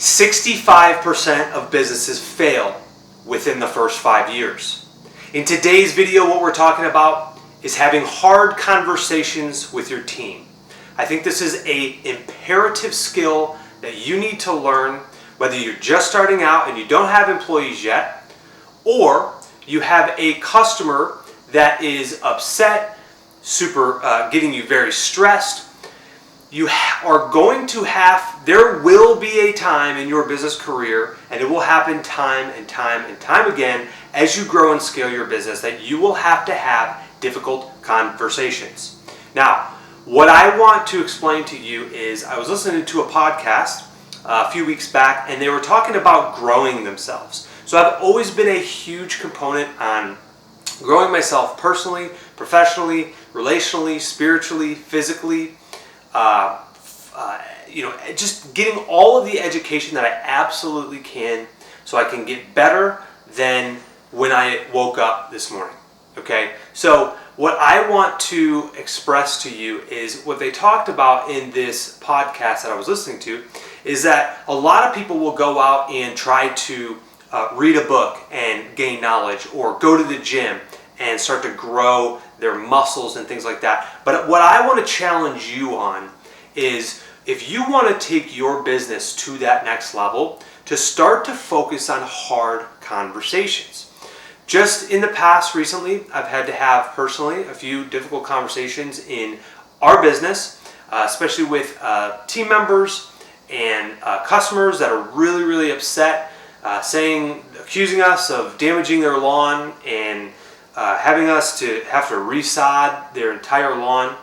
65% of businesses fail within the first 5 years. In today's video, what we're talking about is having hard conversations with your team. I think this is an imperative skill that you need to learn, whether you're just starting out and you don't have employees yet, or you have a customer that is upset, getting you very stressed. You are going to there will be a time in your business career, and it will happen time and time and time again as you grow and scale your business, that you will have to have difficult conversations. Now, what I want to explain to you is I was listening to a podcast a few weeks back, and they were talking about growing themselves. So I've always been a huge component on growing myself personally, professionally, relationally, spiritually, physically. Just getting all of the education that I absolutely can so I can get better than when I woke up this morning. Okay? So what I want to express to you is what they talked about in this podcast that I was listening to, is that a lot of people will go out and try to read a book and gain knowledge, or go to the gym and start to grow their muscles and things like that. But what I want to challenge you on is, if you want to take your business to that next level, to start to focus on hard conversations. Just in the past, recently, I've had to have personally a few difficult conversations in our business, especially with team members and customers that are really, really upset, accusing us of damaging their lawn and having us to have to resod their entire lawn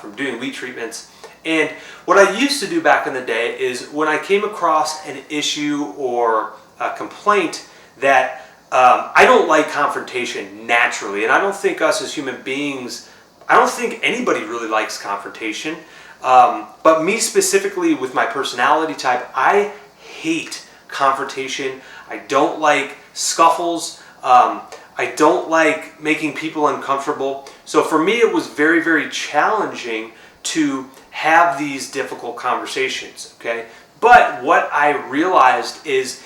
from doing weed treatments. And what I used to do back in the day is, when I came across an issue or a complaint that I don't like confrontation naturally, and I don't think us as human beings, I don't think anybody really likes confrontation. But me specifically, with my personality type, I hate confrontation. I don't like scuffles. I don't like making people uncomfortable. So for me, it was very, very challenging to have these difficult conversations, okay? But what I realized is,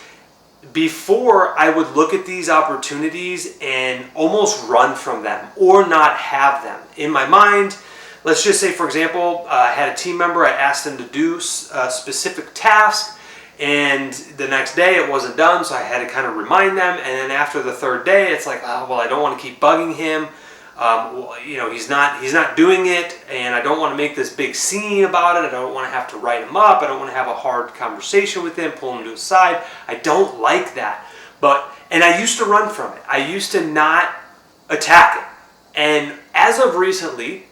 before, I would look at these opportunities and almost run from them or not have them. In my mind, let's just say, for example, I had a team member, I asked them to do a specific task, and the next day it wasn't done, so I had to kind of remind them. And then after the third day, it's like, oh, well, I don't want to keep bugging him. He's not doing it, and I don't want to make this big scene about it. I don't want to have to write him up. I don't want to have a hard conversation with him, pull him to the side. I don't like that. And I used to run from it. I used to not attack it. And as of recently,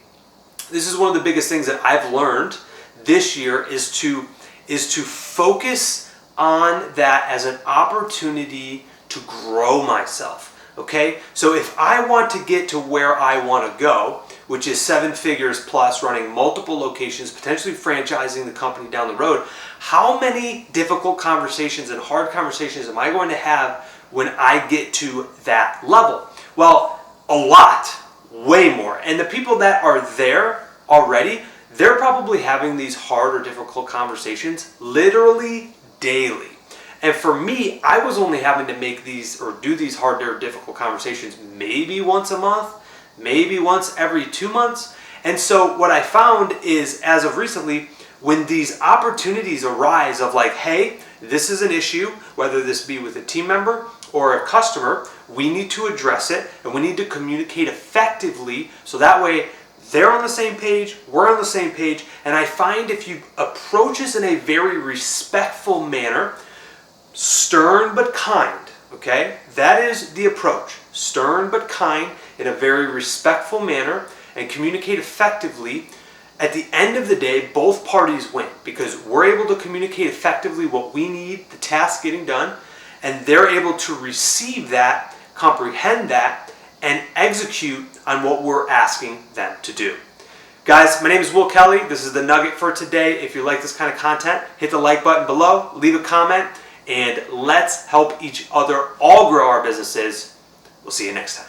this is one of the biggest things that I've learned this year, is to focus on that as an opportunity to grow myself. Okay, so if I want to get to where I want to go, which is 7 figures plus, running multiple locations, potentially franchising the company down the road, how many difficult conversations and hard conversations am I going to have when I get to that level? Well, a lot, way more. And the people that are there already, they're probably having these hard or difficult conversations literally daily. And for me, I was only having to make these or do these hard or difficult conversations maybe once a month, maybe once every 2 months. And so what I found is, as of recently, when these opportunities arise of like, hey, this is an issue, whether this be with a team member or a customer, we need to address it, and we need to communicate effectively, so that way they're on the same page, we're on the same page. And I find, if you approach this in a very respectful manner, stern but kind, okay? That is the approach. Stern but kind, in a very respectful manner, and communicate effectively. At the end of the day, both parties win, because we're able to communicate effectively what we need, the task getting done, and they're able to receive that, comprehend that, and execute on what we're asking them to do. Guys, my name is Will Kelly. This is the nugget for today. If you like this kind of content, hit the like button below, leave a comment, and let's help each other all grow our businesses. We'll see you next time.